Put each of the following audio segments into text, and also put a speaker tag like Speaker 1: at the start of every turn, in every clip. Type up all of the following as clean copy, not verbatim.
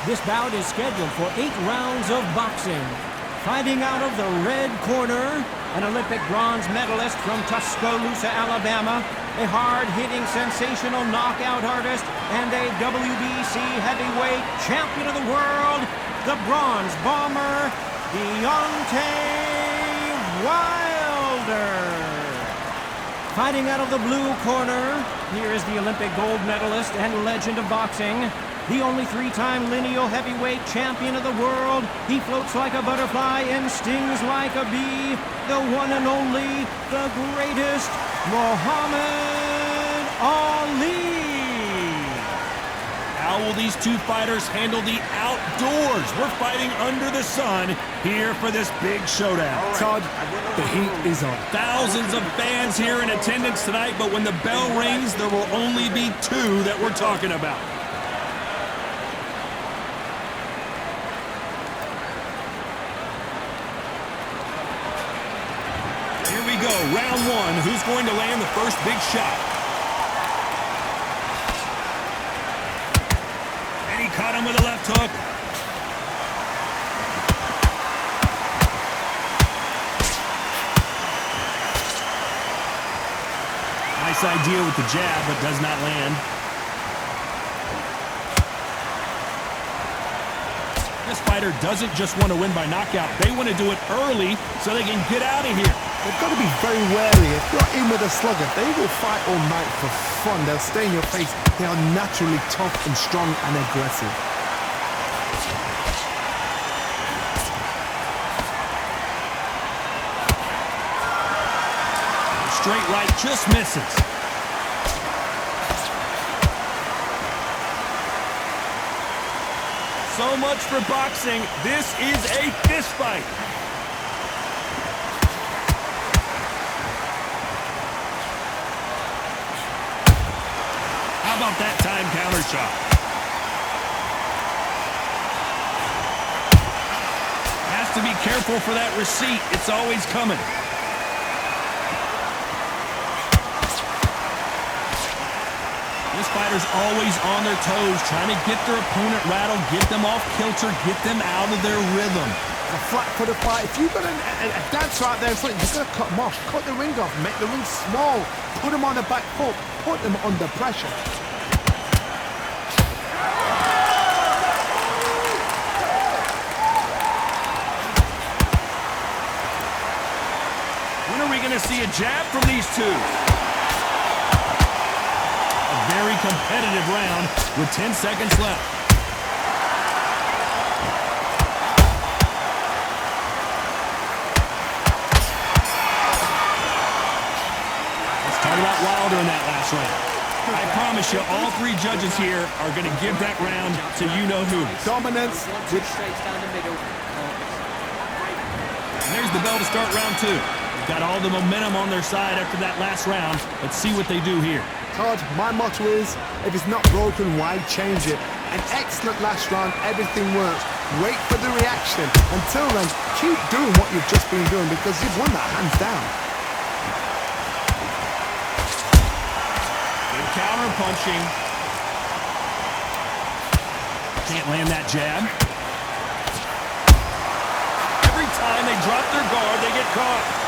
Speaker 1: This bout is scheduled for 8 rounds of boxing. Fighting out of the red corner, an Olympic bronze medalist from Tuscaloosa, Alabama, a hard-hitting, sensational knockout artist, and a WBC heavyweight champion of the world, the Bronze Bomber, Deontay Wilder. Fighting out of the blue corner, here is the Olympic gold medalist and legend of boxing, the only 3-time lineal heavyweight champion of the world. He floats like a butterfly and stings like a bee, the one and only, the greatest, Muhammad Ali.
Speaker 2: How will these two fighters handle the outdoors? We're fighting under the sun here for this big showdown.
Speaker 3: Todd, the heat is on.
Speaker 2: Thousands of fans here in attendance tonight, but when the bell rings, there will only be 2 that we're talking about. Here we go, round 1. Who's going to land the first big shot? Caught him with a left hook. Nice idea with the jab, but does not land. This fighter doesn't just want to win by knockout. They want to do it early so they can get out of here.
Speaker 3: They've got to be very wary. If you're in with a slugger, they will fight all night for fun. They'll stay in your face. They are naturally tough and strong and aggressive.
Speaker 2: Straight right just misses. So much for boxing. This is a fist fight. How about that time counter shot? Has to be careful for that receipt. It's always coming. This fighter's always on their toes, trying to get their opponent rattled, get them off kilter, get them out of their rhythm.
Speaker 3: A flat-footed fight. If you've got a dancer out there in front, you've got to cut them off. Cut the ring off. Make the ring small. Put them on the back foot. Put them under pressure.
Speaker 2: When are we going to see a jab from these two? Very competitive round with 10 seconds left. Let's talk about Wilder in that last round. I promise you, all 3 judges here are going to give that round to you-know-who.
Speaker 3: Dominance.
Speaker 2: And there's the bell to start round 2. They've got all the momentum on their side after that last round. Let's see what they do here.
Speaker 3: Todd, my motto is, if it's not broken, why change it? An excellent last round, everything works. Wait for the reaction. Until then, keep doing what you've just been doing because you've won that hands down.
Speaker 2: Good counter punching. Can't land that jab. Every time they drop their guard, they get caught.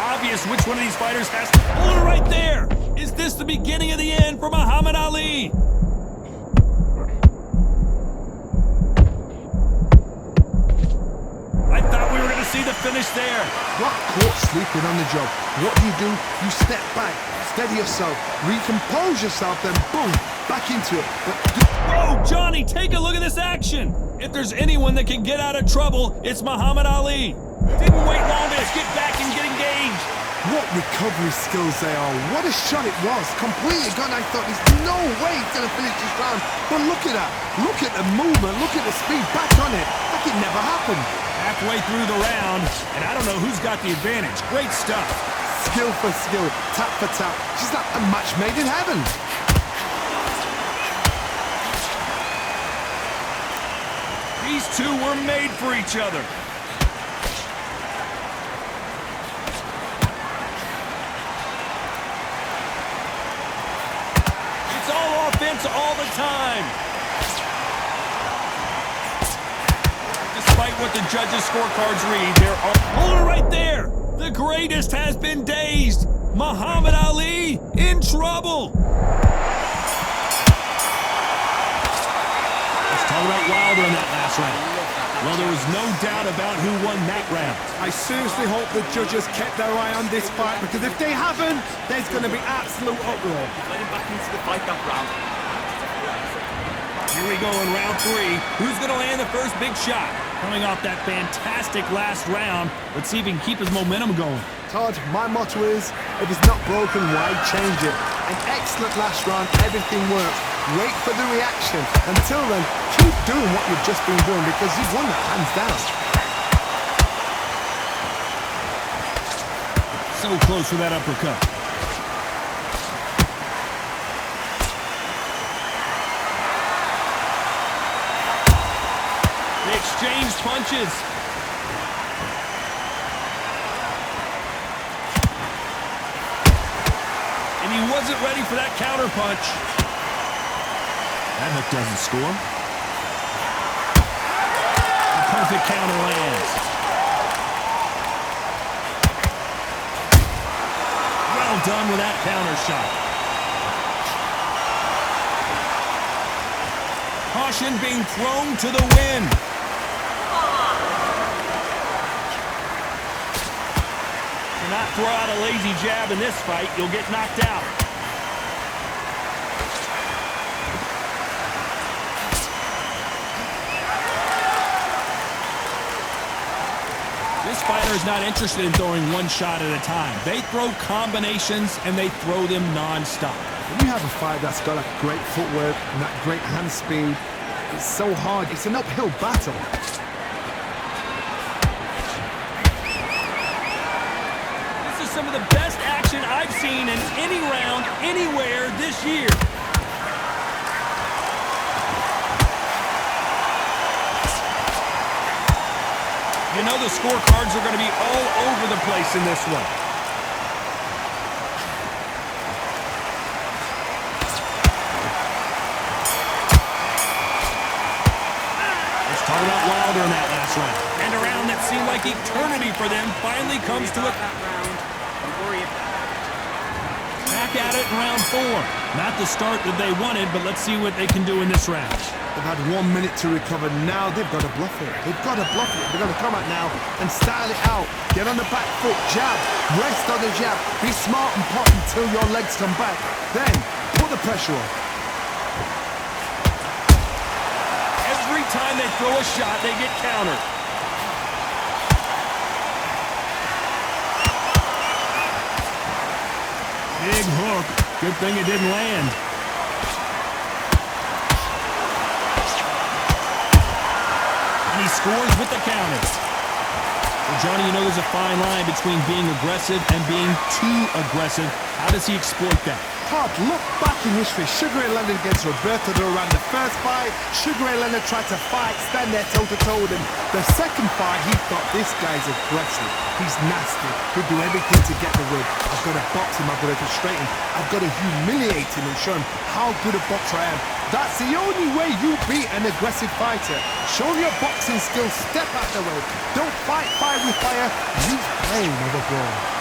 Speaker 2: Obvious which one of these fighters has to pull it right there. Is this the beginning of the end for Muhammad Ali? I thought we were going to see the finish there.
Speaker 3: Got caught sleeping on the job. What do? You step back, steady yourself, recompose yourself, then boom, back into it.
Speaker 2: Whoa, Johnny, take a look at this action. If there's anyone that can get out of trouble, it's Muhammad Ali. Didn't wait long to get back and get engaged.
Speaker 3: What recovery skills they are. What a shot it was. Completely gone. I thought there's no way he's going to finish this round. But look at that. Look at the movement. Look at the speed. Back on it. Like it never happened.
Speaker 2: Halfway through the round, and I don't know who's got the advantage. Great stuff.
Speaker 3: Skill for skill. Tap for tap. Just like a match made in heaven.
Speaker 2: These two were made for each other. chance all the time. Despite what the judges' scorecards read, there are... Hold it right there! The greatest has been dazed. Muhammad Ali in trouble. Let's talk about Wilder in that last round. Well, there was no doubt about who won that round.
Speaker 3: I seriously hope the judges kept their eye on this fight, because if they haven't, there's going to be absolute uproar.
Speaker 4: Let him back into the fight that round.
Speaker 2: Here we go in round 3. Who's going to land the first big shot? Coming off that fantastic last round, let's see if he can keep his momentum going.
Speaker 3: Todd, my motto is, if it's not broken, why change it? An excellent last round, everything works. Wait for the reaction. Until then, keep doing what you've just been doing, because you've won that hands down.
Speaker 2: So close for that uppercut. They exchange punches. And he wasn't ready for that counter punch. That hook doesn't score. A perfect counter lands. Well done with that counter shot. Caution being thrown to the wind. Do not throw out a lazy jab in this fight. You'll get knocked out. This fighter is not interested in throwing one shot at a time. They throw combinations, and they throw them non-stop.
Speaker 3: When you have a fight that's got that great footwork and that great hand speed, it's so hard. It's an uphill battle.
Speaker 2: This is some of the best action I've seen in any round, anywhere this year. You know the scorecards are going to be all over the place in this one. Let's talk about Wilder in that last round. And a round that seemed like eternity for them finally comes to a... Back at it in round 4. Not the start that they wanted, but let's see what they can do in this round.
Speaker 3: They've had 1 minute to recover. Now they've got to bluff it. They've got to bluff it. They've got to come out now and style it out. Get on the back foot, jab, rest on the jab. Be smart and pop until your legs come back. Then put the pressure on.
Speaker 2: Every time they throw a shot, they get countered. Big hook. Good thing it didn't land. And he scores with the counter. Well, Johnny, you know there's a fine line between being aggressive and being too aggressive. How does he exploit that?
Speaker 3: Todd, look back in history. Sugar Ray Leonard against Roberto Duran. The first fight, Sugar Ray Leonard tried to fight, stand there toe-to-toe with him. The second fight, he thought, this guy's aggressive. He's nasty. He'll do everything to get the win. I've got to box him. I've got to frustrate him. I've got to humiliate him and show him how good a boxer I am. That's the only way you beat an aggressive fighter. Show your boxing skills. Step out the way. Don't fight fire with fire. Use pain over brawn.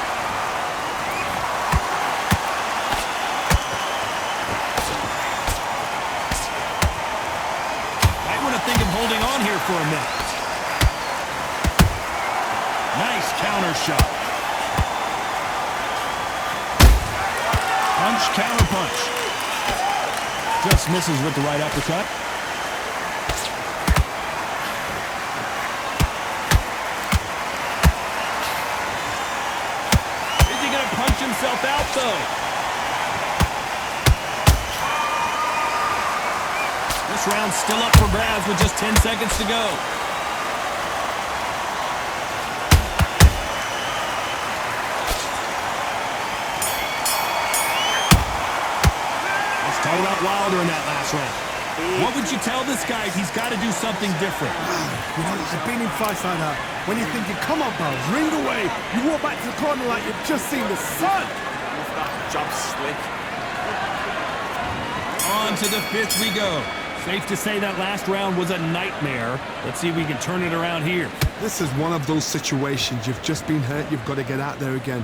Speaker 2: Think of holding on here for a minute. Nice counter shot. Punch, counter punch. Just misses with the right uppercut. Is he going to punch himself out, though? This round's still up for grabs with just 10 seconds to go. Let's talk about Wilder in that last round. What would you tell this guy if he's got to do something different?
Speaker 3: You know, I've been in fights like that. When you're thinking, come on, pal, ring away. You walk back to the corner like you've just seen the sun.
Speaker 4: That job's slick.
Speaker 2: On to the fifth we go. Safe to say that last round was a nightmare. Let's see if we can turn it around here.
Speaker 3: This is one of those situations. You've just been hurt. You've got to get out there again.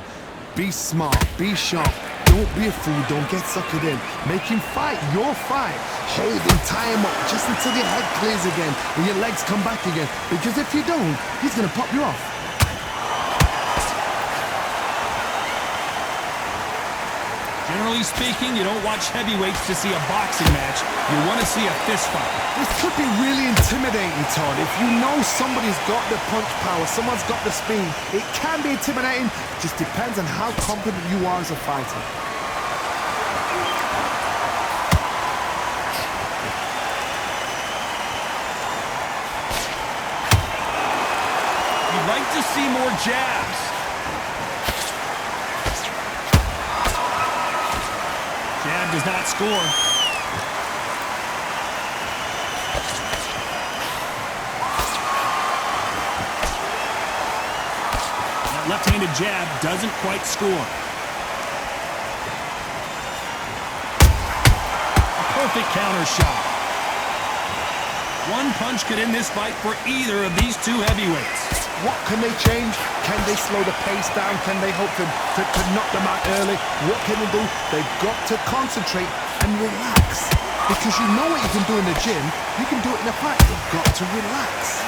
Speaker 3: Be smart. Be sharp. Don't be a fool. Don't get suckered in. Make him fight your fight. Hold him, tie him up just until your head clears again and your legs come back again. Because if you don't, he's going to pop you off.
Speaker 2: Generally speaking, you don't watch heavyweights to see a boxing match. You want to see a fist fight.
Speaker 3: This could be really intimidating, Todd. If you know somebody's got the punch power, someone's got the speed, it can be intimidating. It just depends on how confident you are as a fighter.
Speaker 2: You'd like to see more jabs. Jab does not score. That left-handed jab doesn't quite score. A perfect counter shot. One punch could end this fight for either of these two heavyweights.
Speaker 3: What can they change? Can they slow the pace down? Can they hope to knock them out early? What can they do? They've got to concentrate and relax. Because you know what you can do in the gym, you can do it in a fight. You've got to relax.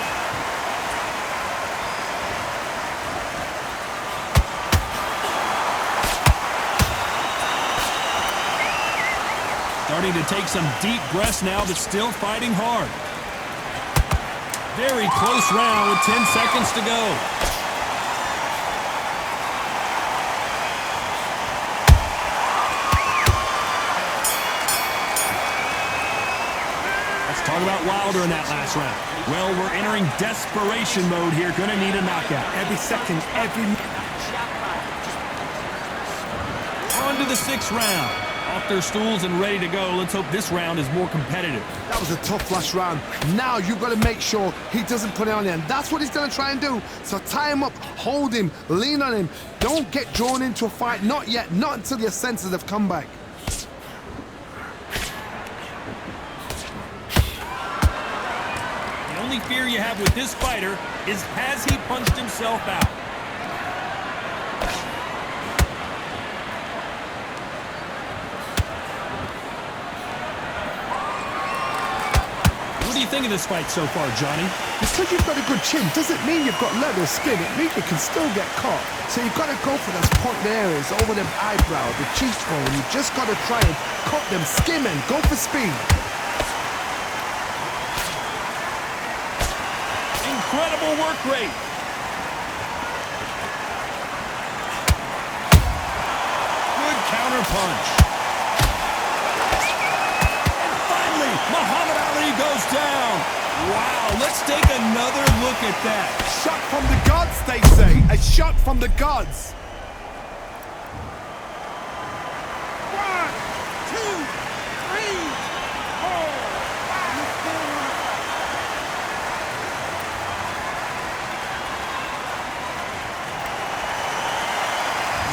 Speaker 2: Starting to take some deep breaths now, but still fighting hard. Very close round with 10 seconds to go. Let's talk about Wilder in that last round. Well, we're entering desperation mode here. Gonna need a knockout.
Speaker 3: Every second, every...
Speaker 2: On to the sixth round. Off their stools and ready to go. Let's hope this round is more competitive.
Speaker 3: That was a tough last round. Now you've got to make sure he doesn't put it on you. And that's what he's going to try and do. So tie him up, hold him, lean on him. Don't get drawn into a fight. Not yet. Not until your senses have come back.
Speaker 2: The only fear you have with this fighter is, has he punched himself out? What do you think of this fight so far, Johnny?
Speaker 3: Because you've got a good chin doesn't mean you've got leather skin. It means you can still get caught. So you've got to go for those point areas over the eyebrow, the cheekbone. You've just got to try and cut them, skim and go for speed.
Speaker 2: Incredible work rate. Good counter punch. And finally, Muhammad Ali goes down. Wow, let's take another look at that.
Speaker 3: Shot from the gods, they say. A shot from the gods.
Speaker 1: 1, 2, 3, 4.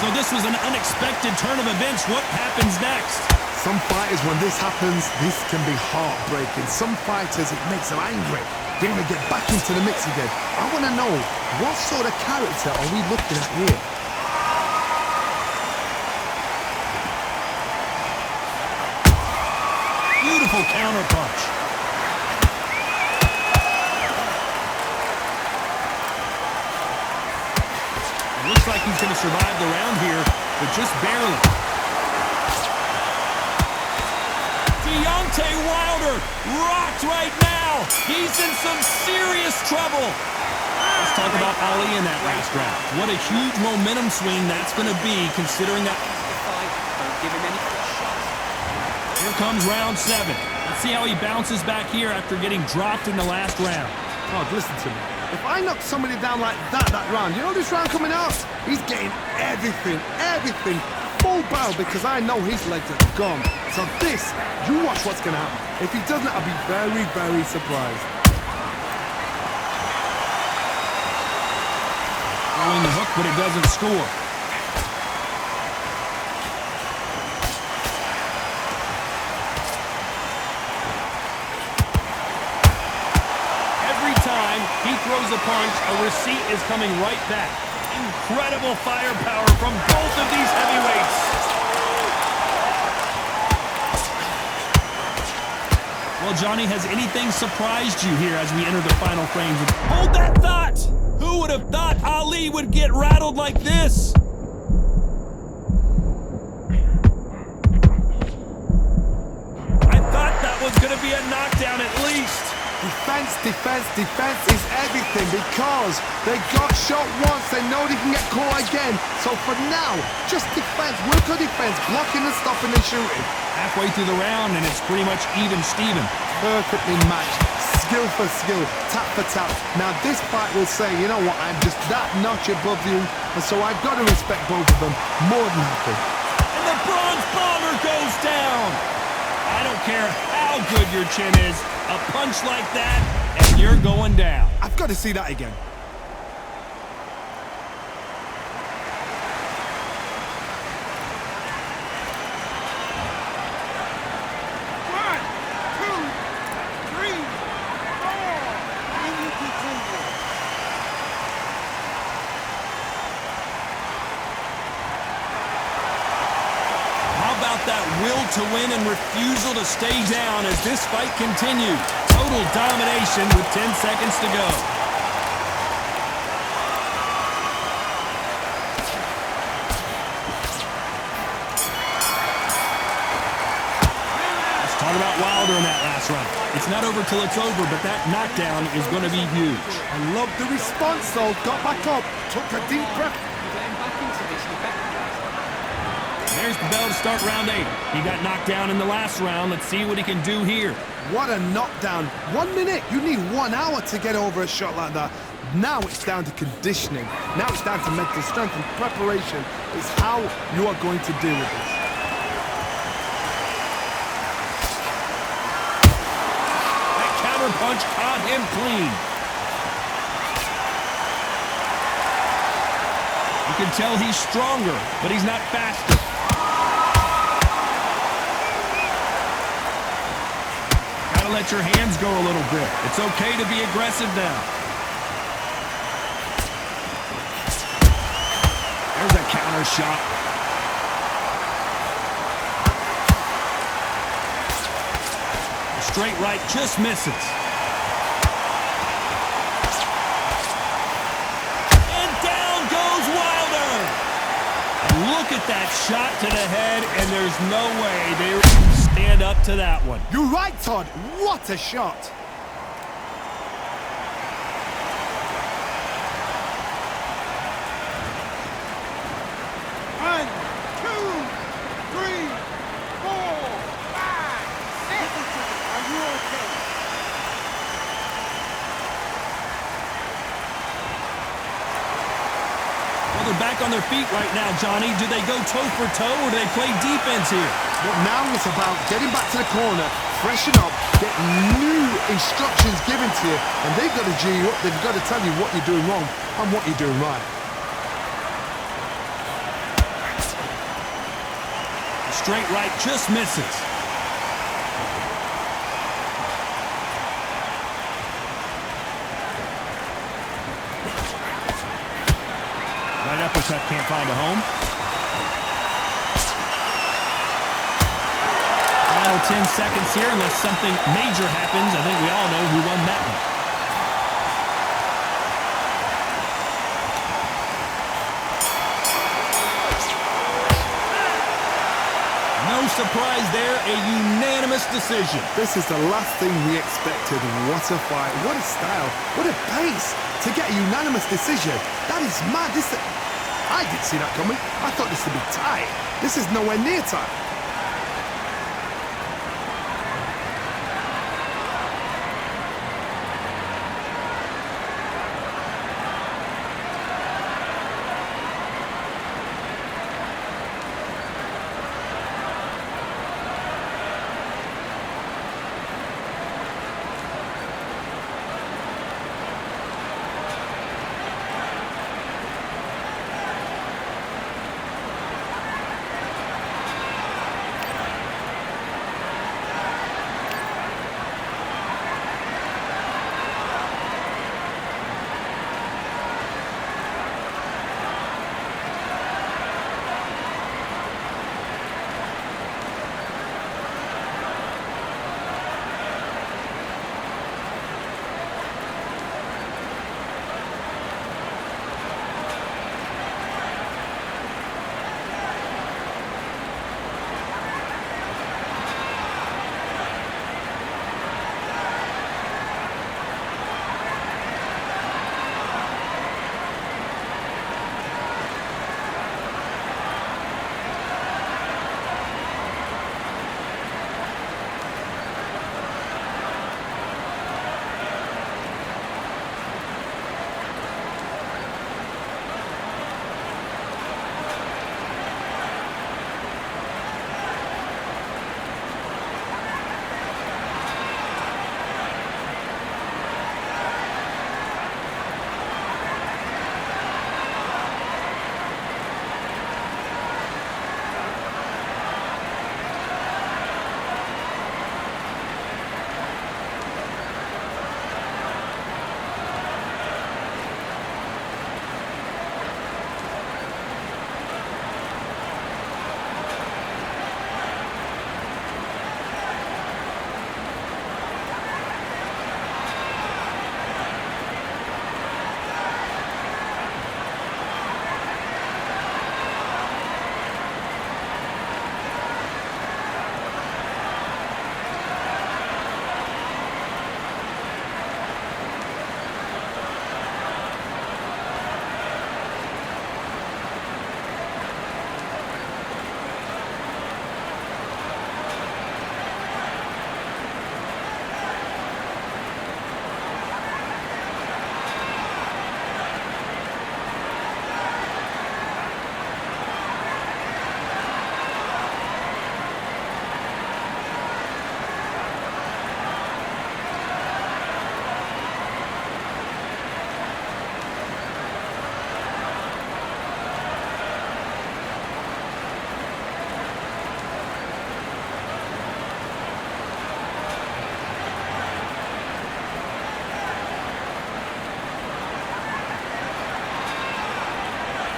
Speaker 2: So this was an unexpected turn of events. What happens next?
Speaker 3: Some fighters, when this happens, this can be heartbreaking. Some fighters, it makes them angry. They want to get back into the mix again. I want to know, what sort of character are we looking at here?
Speaker 2: Beautiful counter punch. It looks like he's going to survive the round here, but just barely. Deontay Wilder rocked right now. He's in some serious trouble. Let's talk about Ali in that last round. What a huge momentum swing that's going to be, considering that.
Speaker 4: Don't give him any shots.
Speaker 2: Here comes round 7. Let's see how he bounces back here after getting dropped in the last round.
Speaker 3: Oh, listen to me. If I knock somebody down like that round, you know this round coming out? He's getting everything, full barrel, because I know his legs are gone. So this, you watch what's going to happen. If he doesn't, I'll be very, very surprised.
Speaker 2: Throwing the hook, but it doesn't score. the receipt is coming right back. Incredible firepower from both of these heavyweights. Well, Johnny, has anything surprised you here as we enter the final frames? Hold that thought! Who would have thought Ali would get rattled like this? I thought that was going to be a knockdown at least.
Speaker 3: Defense, defense, defense is everything because they got shot once, they know they can get caught again. So for now, just defense, work on defense, blocking and stopping and shooting.
Speaker 2: Halfway through the round and it's pretty much even Steven.
Speaker 3: Perfectly matched, skill for skill, tap for tap. Now this fight will say, you know what, I'm just that notch above you, and so I've got to respect both of them more than happy.
Speaker 2: And the Bronze Bomber goes down. I don't care how good your chin is, a punch like that, and you're going down.
Speaker 3: I've got to see that again.
Speaker 2: That will to win and refusal to stay down as this fight continues. Total domination with 10 seconds to go. Let's talk about Wilder in that last round. It's not over till it's over, but that knockdown is going to be huge.
Speaker 3: I love the response though. Got back up, took a deep breath.
Speaker 4: Getting back into this, you better.
Speaker 2: There's the bell to start round 8. He got knocked down in the last round. Let's see what he can do here.
Speaker 3: What a knockdown. 1 minute. You need 1 hour to get over a shot like that. Now it's down to conditioning. Now it's down to mental strength and preparation. It's how you are going to deal with this.
Speaker 2: That counter punch caught him clean. You can tell he's stronger, but he's not faster. Gotta let your hands go a little bit. It's okay to be aggressive now. There's a counter shot. A straight right just misses. And down goes Wilder. And look at that shot to the head, and there's no way they stand up to that one.
Speaker 3: You're right, Todd. What a shot.
Speaker 2: They're back on their feet right now, Johnny. Do they go toe-for-toe, or do they play defense here?
Speaker 3: But now it's about getting back to the corner, freshen up, get new instructions given to you, and they've got to G you up. They've got to tell you what you're doing wrong and what you're doing right.
Speaker 2: A straight right just misses. Right uppercut can't find a home. Final 10 seconds here, unless something major happens. I think we all know who won that one. No surprise there, a unanimous decision.
Speaker 3: This is the last thing we expected. What a fight, what a style, what a pace to get a unanimous decision. That is mad. I didn't see that coming. I thought this would be tight. This is nowhere near tight.